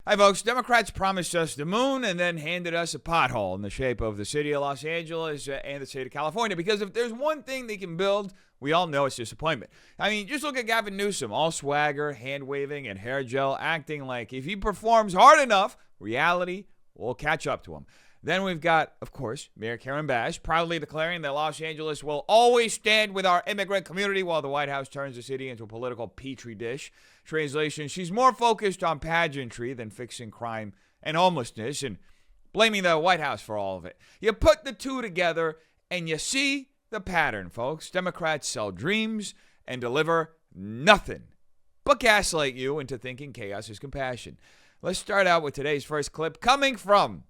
Hi, folks. Democrats promised us the moon and then handed us a pothole in the shape of the city of Los Angeles and the state of California. Because if there's one thing they can build, we all know it's disappointment. I mean, just look at Gavin Newsom, all swagger, hand-waving, and hair gel, acting like if he performs hard enough, reality will catch up to him. Then we've got, of course, Mayor Karen Bass proudly declaring that Los Angeles will always stand with our immigrant community while the White House turns the city into a political petri dish. Translation, she's more focused on pageantry than fixing crime and homelessness and blaming the White House for all of it. You put the two together and you see the pattern, folks. Democrats sell dreams and deliver nothing but gaslight you into thinking chaos is compassion. Let's start out with today's first clip coming from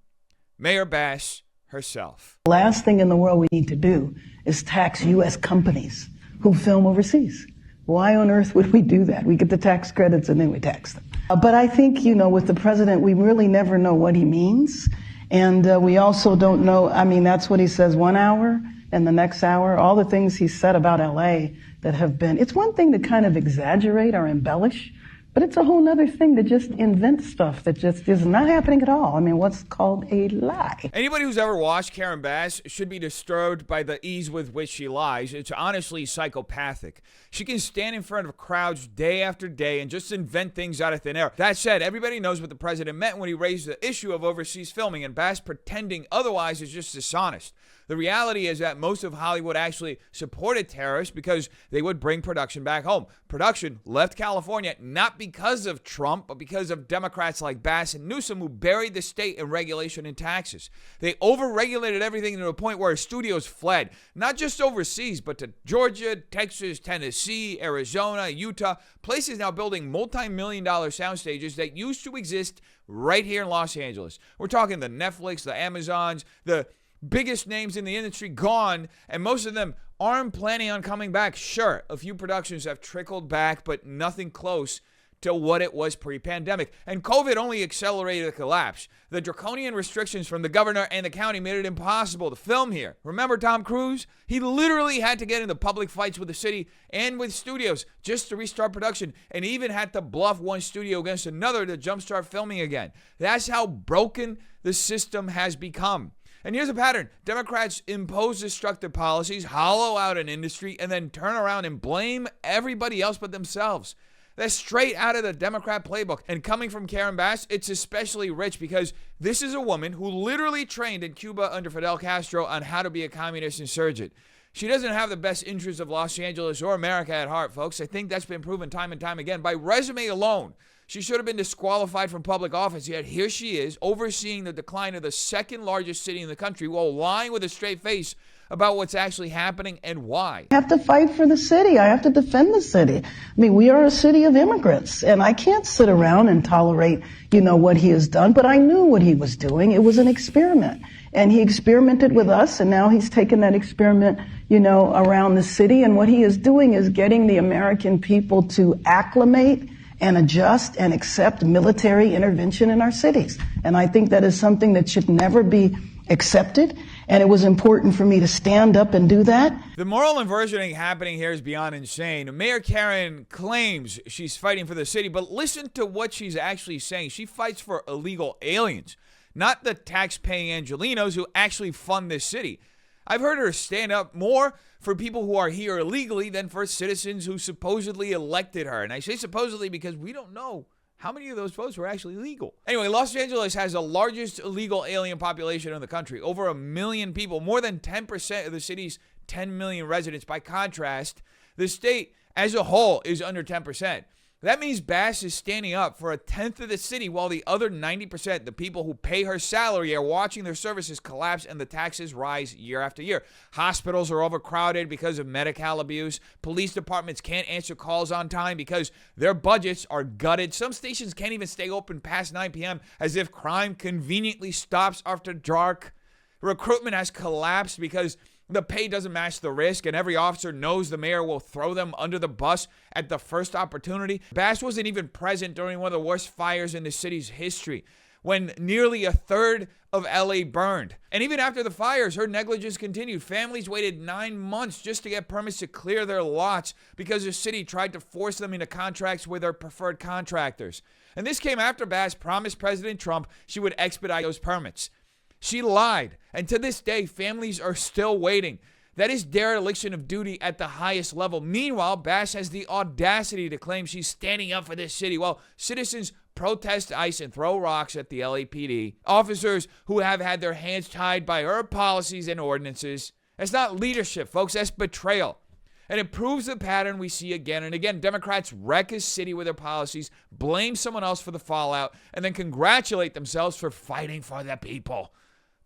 Mayor Bass herself. The last thing in the world we need to do is tax U.S. companies who film overseas. Why on earth would we do that? We get the tax credits and then we tax them. But I think, with the president, we really never know what he means. And we also don't know, that's what he says 1 hour and the next hour, all the things he said about L.A. that have been, it's one thing to kind of exaggerate or embellish, but it's a whole other thing to just invent stuff that just is not happening at all. What's called a lie. Anybody who's ever watched Karen Bass should be disturbed by the ease with which she lies. It's honestly psychopathic. She can stand in front of crowds day after day and just invent things out of thin air. That said, everybody knows what the president meant when he raised the issue of overseas filming, and Bass pretending otherwise is just dishonest. The reality is that most of Hollywood actually supported terrorists because they would bring production back home. Production left California not because of Trump, but because of Democrats like Bass and Newsom who buried the state in regulation and taxes. They overregulated everything to a point where studios fled, not just overseas, but to Georgia, Texas, Tennessee, Arizona, Utah, places now building multi-million-dollar sound stages that used to exist right here in Los Angeles. We're talking the Netflix, the Amazons, the biggest names in the industry gone, and most of them aren't planning on coming back. Sure, a few productions have trickled back, but nothing close to what it was pre-pandemic. And COVID only accelerated the collapse. The draconian restrictions from the governor and the county made it impossible to film here. Remember Tom Cruise? He literally had to get into public fights with the city and with studios just to restart production, and even had to bluff one studio against another to jumpstart filming again. That's how broken the system has become. And here's a pattern. Democrats impose destructive policies, hollow out an industry, and then turn around and blame everybody else but themselves. That's straight out of the Democrat playbook. And coming from Karen Bass, it's especially rich because this is a woman who literally trained in Cuba under Fidel Castro on how to be a communist insurgent. She doesn't have the best interests of Los Angeles or America at heart, folks. I think that's been proven time and time again. By resume alone, she should have been disqualified from public office, yet here she is, overseeing the decline of the second largest city in the country while lying with a straight face about what's actually happening and why. I have to fight for the city. I have to defend the city. We are a city of immigrants, and I can't sit around and tolerate, what he has done, but I knew what he was doing. It was an experiment, and he experimented with us, and now he's taken that experiment, around the city, and what he is doing is getting the American people to acclimate and adjust and accept military intervention in our cities. And I think that is something that should never be accepted. And it was important for me to stand up and do that. The moral inversioning happening here is beyond insane. Mayor Karen claims she's fighting for the city, but listen to what she's actually saying. She fights for illegal aliens, not the tax-paying Angelinos who actually fund this city. I've heard her stand up more for people who are here illegally than for citizens who supposedly elected her. And I say supposedly because we don't know how many of those votes were actually legal. Anyway, Los Angeles has the largest illegal alien population in the country, over 1 million people, more than 10% of the city's 10 million residents. By contrast, the state as a whole is under 10%. That means Bass is standing up for 1/10 of the city while the other 90%, the people who pay her salary, are watching their services collapse and the taxes rise year after year. Hospitals are overcrowded because of Medi-Cal abuse. Police departments can't answer calls on time because their budgets are gutted. Some stations can't even stay open past 9 p.m. as if crime conveniently stops after dark. Recruitment has collapsed because the pay doesn't match the risk, and every officer knows the mayor will throw them under the bus at the first opportunity. Bass wasn't even present during one of the worst fires in the city's history. when nearly a third of LA burned. And even after the fires, her negligence continued. Families waited 9 months just to get permits to clear their lots because the city tried to force them into contracts with their preferred contractors. And this came after Bass promised President Trump she would expedite those permits. She lied, and to this day, families are still waiting. That is dereliction of duty at the highest level. Meanwhile, Bass has the audacity to claim she's standing up for this city while citizens protest ICE and throw rocks at the LAPD. Officers who have had their hands tied by her policies and ordinances. That's not leadership, folks. That's betrayal. And it proves the pattern we see again and again. Democrats wreck a city with their policies, blame someone else for the fallout, and then congratulate themselves for fighting for the people.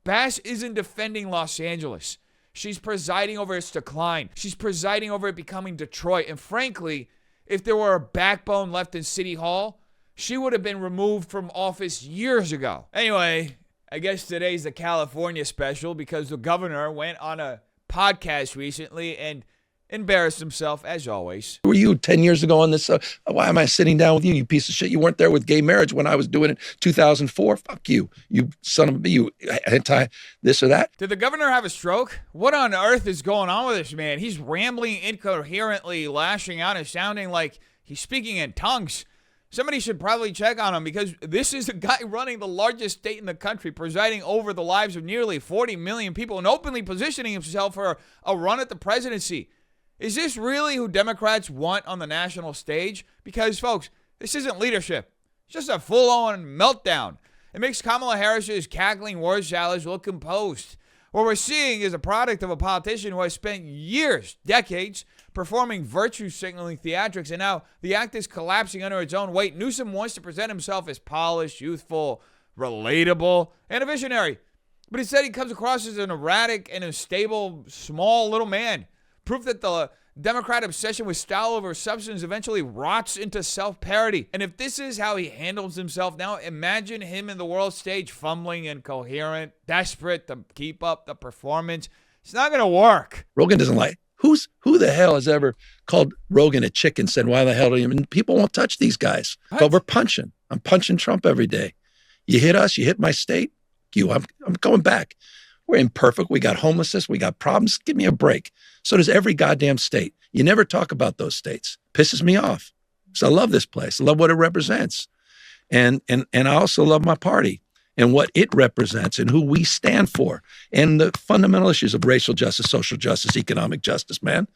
Bass isn't defending Los Angeles. She's presiding over its decline. She's presiding over it becoming Detroit. And frankly, if there were a backbone left in City Hall, she would have been removed from office years ago. Anyway, I guess today's the California special because the governor went on a podcast recently and embarrassed himself, as always. Were you 10 years ago on this? Why am I sitting down with you, you piece of shit? You weren't there with gay marriage when I was doing it in 2004. Fuck you, you son of a, you anti this or that. Did the governor have a stroke? What on earth is going on with this man? He's rambling incoherently, lashing out and sounding like he's speaking in tongues. Somebody should probably check on him because this is the guy running the largest state in the country, presiding over the lives of nearly 40 million people and openly positioning himself for a run at the presidency. Is this really who Democrats want on the national stage? Because, folks, this isn't leadership. It's just a full-on meltdown. It makes Kamala Harris's cackling word salads look composed. What we're seeing is a product of a politician who has spent years, decades, performing virtue signaling theatrics, and now the act is collapsing under its own weight. Newsom wants to present himself as polished, youthful, relatable, and a visionary. But instead, he comes across as an erratic and unstable, small little man. Proof that the Democrat obsession with style over substance eventually rots into self-parody. And if this is how he handles himself now, imagine him in the world stage, fumbling, incoherent, desperate to keep up the performance. It's not going to work. Rogan doesn't like. Who the hell has ever called Rogan a chick and said, why the hell do you? And people won't touch these guys. What? But we're punching. I'm punching Trump every day. You hit us, you hit my state. I'm going back. We're imperfect. We got homelessness. We got problems. Give me a break. So does every goddamn state. You never talk about those states. Pisses me off. So I love this place. I love what it represents. And I also love my party and what it represents and who we stand for and the fundamental issues of racial justice, social justice, economic justice, man.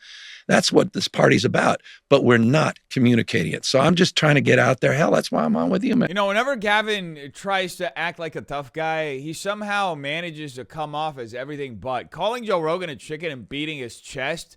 That's what this party's about, but we're not communicating it. So I'm just trying to get out there. Hell, that's why I'm on with you, man. You know, whenever Gavin tries to act like a tough guy, he somehow manages to come off as everything but. Calling Joe Rogan a chicken and beating his chest,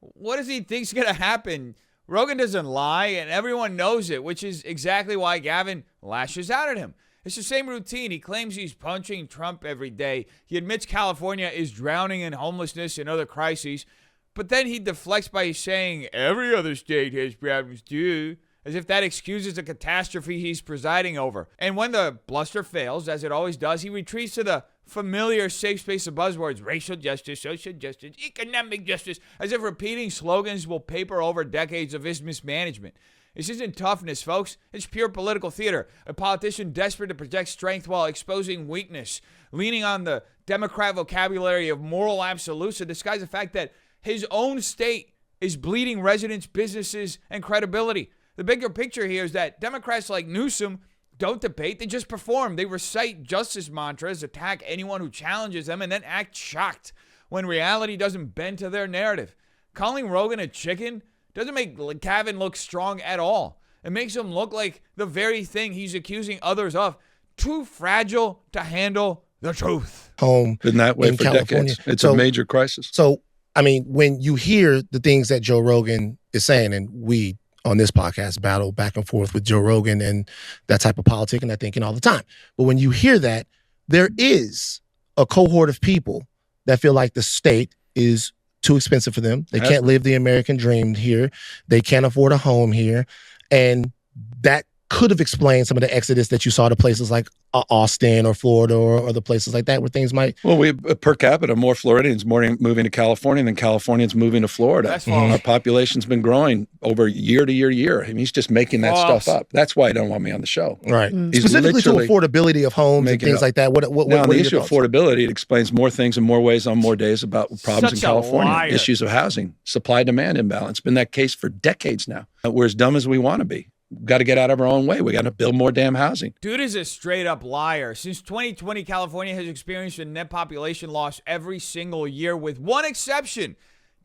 what does he think's going to happen? Rogan doesn't lie, and everyone knows it, which is exactly why Gavin lashes out at him. It's the same routine. He claims he's punching Trump every day. He admits California is drowning in homelessness and other crises. But then he deflects by saying every other state has problems too, as if that excuses the catastrophe he's presiding over. And when the bluster fails, as it always does, he retreats to the familiar safe space of buzzwords, racial justice, social justice, economic justice, as if repeating slogans will paper over decades of his mismanagement. This isn't toughness, folks. It's pure political theater. A politician desperate to project strength while exposing weakness, leaning on the Democrat vocabulary of moral absolutes to disguise the fact that his own state is bleeding residents, businesses, and credibility. The bigger picture here is that Democrats like Newsom don't debate, they just perform. They recite justice mantras, attack anyone who challenges them, and then act shocked when reality doesn't bend to their narrative. Calling Rogan a chicken doesn't make Gavin look strong at all. It makes him look like the very thing he's accusing others of, too fragile to handle the truth. Been that way for California. decades. It's a major crisis. So, I mean, when you hear the things that Joe Rogan is saying, and we on this podcast battle back and forth with Joe Rogan and that type of politic and that thinking all the time. But when you hear that, there is a cohort of people that feel like the state is too expensive for them. They can't live the American dream here. They can't afford a home here. And that could have explained some of the exodus that you saw to places like Austin or Florida or the places like that where things might. Well, we per capita, more Floridians moving to California than Californians moving to Florida. That's false. Our population's been growing over year to year. I mean, he's just making that stuff up. That's why I don't want me on the show. Right. He's Specifically to affordability of homes and things like that. What now, on are the your issue of thoughts? affordability, it explains more things in more ways on more days about problems Such in a California. liar. Issues of housing, supply-demand imbalance. Been that case for decades now. We're as dumb as we want to be. We've got to get out of our own way. We got to build more damn housing. Dude is a straight up liar. Since 2020, California has experienced a net population loss every single year, with one exception.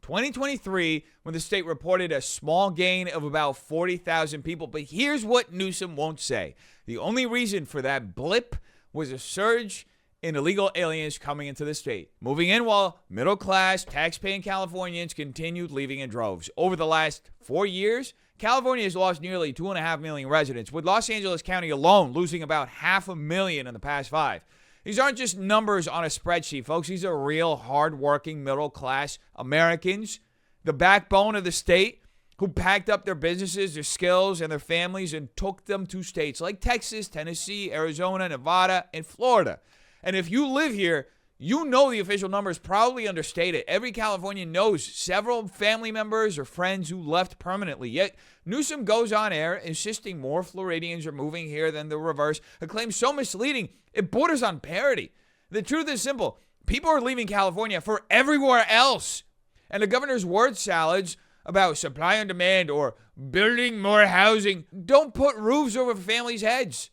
2023, when the state reported a small gain of about 40,000 people. But here's what Newsom won't say. The only reason for that blip was a surge in illegal aliens coming into the state, moving in while middle-class, tax-paying Californians continued leaving in droves. Over the last 4 years, California has lost nearly 2.5 million residents, with Los Angeles County alone losing about 500,000 in the past 5. These aren't just numbers on a spreadsheet, folks. These are real, hard-working, middle-class Americans, the backbone of the state, who packed up their businesses, their skills, and their families and took them to states like Texas, Tennessee, Arizona, Nevada, and Florida. And if you live here, you know the official numbers probably understated. Every Californian knows several family members or friends who left permanently. Yet Newsom goes on air insisting more Floridians are moving here than the reverse, a claim so misleading it borders on parody. The truth is simple. People are leaving California for everywhere else. And the governor's word salads about supply and demand or building more housing don't put roofs over families' heads.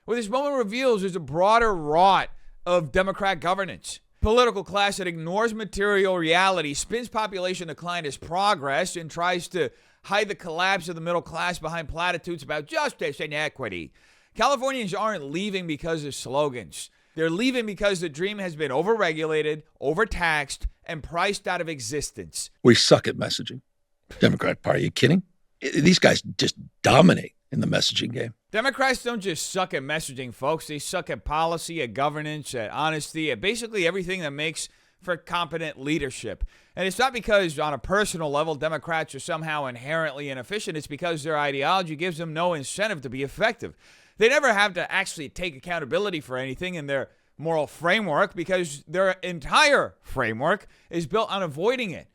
What this moment reveals is a broader rot of Democrat governance. Political class that ignores material reality, spins population decline as progress, and tries to hide the collapse of the middle class behind platitudes about justice and equity. Californians aren't leaving because of slogans. They're leaving because the dream has been overregulated, overtaxed, and priced out of existence. We suck at messaging. Democrat Party, are you kidding? These guys just dominate in the messaging game. Democrats don't just suck at messaging, folks. They suck at policy, at governance, at honesty, at basically everything that makes for competent leadership. And it's not because on a personal level, Democrats are somehow inherently inefficient. It's because their ideology gives them no incentive to be effective. They never have to actually take accountability for anything in their moral framework because their entire framework is built on avoiding it.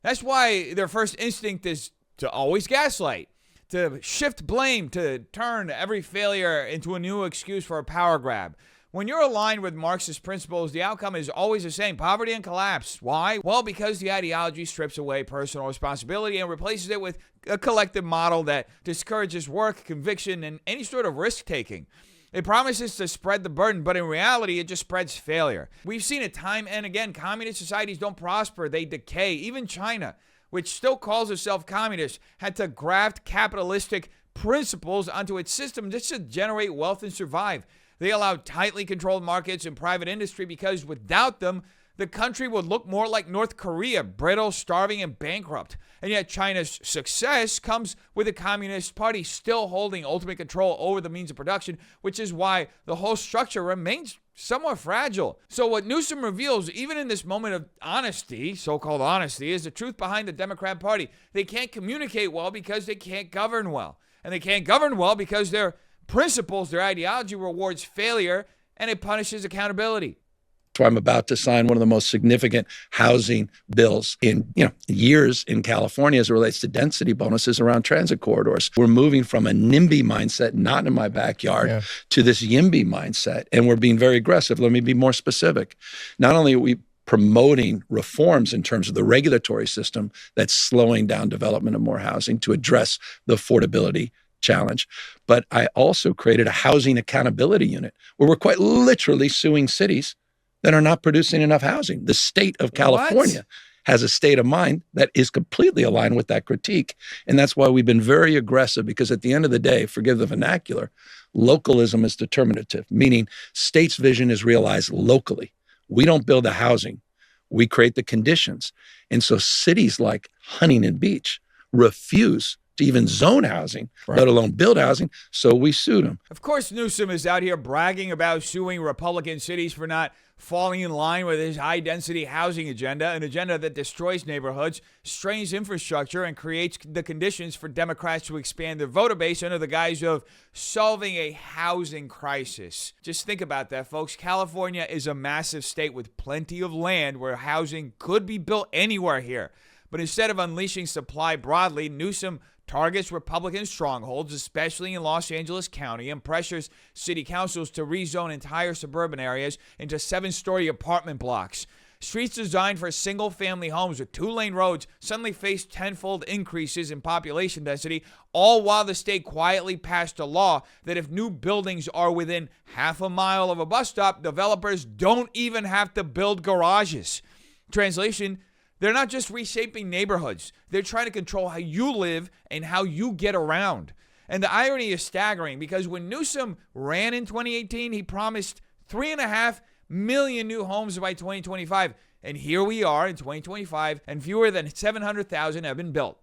That's why their first instinct is to always gaslight, to shift blame, to turn every failure into a new excuse for a power grab. When you're aligned with Marxist principles, the outcome is always the same: poverty and collapse. Why? Well, because the ideology strips away personal responsibility and replaces it with a collective model that discourages work, conviction, and any sort of risk-taking. It promises to spread the burden, but in reality, it just spreads failure. We've seen it time and again. Communist societies don't prosper, they decay. Even China, which still calls itself communist, had to graft capitalistic principles onto its system just to generate wealth and survive. They allowed tightly controlled markets and private industry because without them, the country would look more like North Korea, brittle, starving, and bankrupt. And yet China's success comes with the Communist Party still holding ultimate control over the means of production, which is why the whole structure remains somewhat fragile. So what Newsom reveals, even in this moment of honesty, so-called honesty, is the truth behind the Democrat Party. They can't communicate well because they can't govern well. And they can't govern well because their principles, their ideology rewards failure and it punishes accountability. That's why I'm about to sign one of the most significant housing bills in years in California as it relates to density bonuses around transit corridors. We're moving from a NIMBY mindset, not in my backyard, to this YIMBY mindset. And we're being very aggressive. Let me be more specific. Not only are we promoting reforms in terms of the regulatory system that's slowing down development of more housing to address the affordability challenge, but I also created a housing accountability unit where we're quite literally suing cities that are not producing enough housing. The state of California has a state of mind that is completely aligned with that critique. And that's why we've been very aggressive, because at the end of the day, forgive the vernacular, localism is determinative, meaning state's vision is realized locally. We don't build the housing, we create the conditions. And so cities like Huntington Beach refuse to even zone housing, let alone build housing. So we sued him. Of course, Newsom is out here bragging about suing Republican cities for not falling in line with his high-density housing agenda, an agenda that destroys neighborhoods, strains infrastructure, and creates the conditions for Democrats to expand their voter base under the guise of solving a housing crisis. Just think about that, folks. California is a massive state with plenty of land where housing could be built anywhere here. But instead of unleashing supply broadly, Newsom targets Republican strongholds, especially in Los Angeles County, and pressures city councils to rezone entire suburban areas into 7-story apartment blocks. Streets designed for single-family homes with 2-lane roads suddenly face tenfold increases in population density, all while the state quietly passed a law that if new buildings are within half a mile of a bus stop, developers don't even have to build garages. Translation: they're not just reshaping neighborhoods. They're trying to control how you live and how you get around. And the irony is staggering because when Newsom ran in 2018, he promised 3.5 million new homes by 2025. And here we are in 2025, and fewer than 700,000 have been built.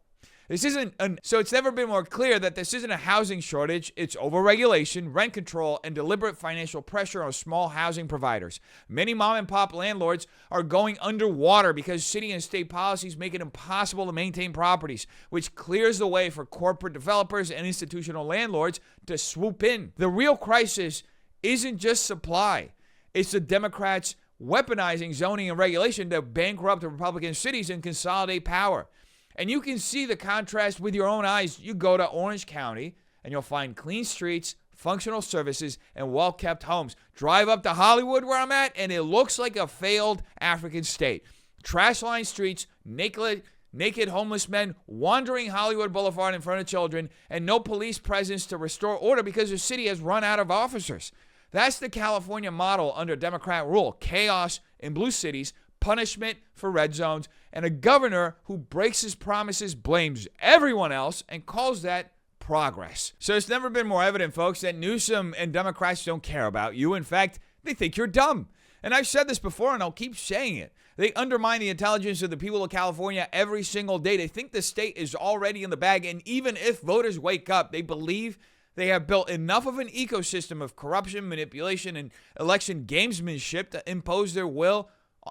So it's never been more clear that this isn't a housing shortage. It's overregulation, rent control, and deliberate financial pressure on small housing providers. Many mom and pop landlords are going underwater because city and state policies make it impossible to maintain properties, which clears the way for corporate developers and institutional landlords to swoop in. The real crisis isn't just supply. It's the Democrats weaponizing zoning and regulation to bankrupt the Republican cities and consolidate power. And you can see the contrast with your own eyes. You go to Orange County, and you'll find clean streets, functional services, and well-kept homes. Drive up to Hollywood, where I'm at, and it looks like a failed African state. Trash-lined streets, naked homeless men wandering Hollywood Boulevard in front of children, and no police presence to restore order because the city has run out of officers. That's the California model under Democrat rule. Chaos in blue cities, punishment for red zones, and a governor who breaks his promises, blames everyone else, and calls that progress. So it's never been more evident, folks, that Newsom and Democrats don't care about you. In fact, they think you're dumb. And I've said this before, and I'll keep saying it. They undermine the intelligence of the people of California every single day. They think the state is already in the bag, and even if voters wake up, they believe they have built enough of an ecosystem of corruption, manipulation, and election gamesmanship to impose their will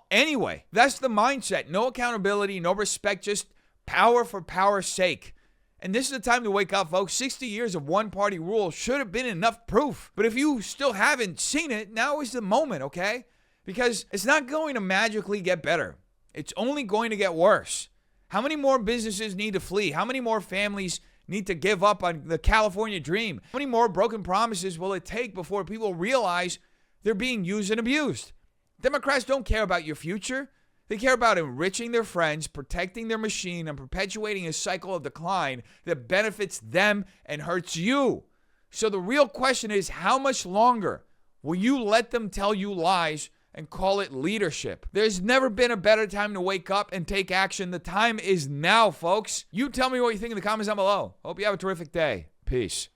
anyway. That's the mindset. No accountability, no respect, just power for power's sake. And this is the time to wake up, folks. 60 years of one-party rule should have been enough proof. But if you still haven't seen it, now is the moment, okay? Because it's not going to magically get better. It's only going to get worse. How many more businesses need to flee? How many more families need to give up on the California dream? How many more broken promises will it take before people realize they're being used and abused? Democrats don't care about your future. They care about enriching their friends, protecting their machine, and perpetuating a cycle of decline that benefits them and hurts you. So the real question is, how much longer will you let them tell you lies and call it leadership? There's never been a better time to wake up and take action. The time is now, folks. You tell me what you think in the comments down below. Hope you have a terrific day. Peace.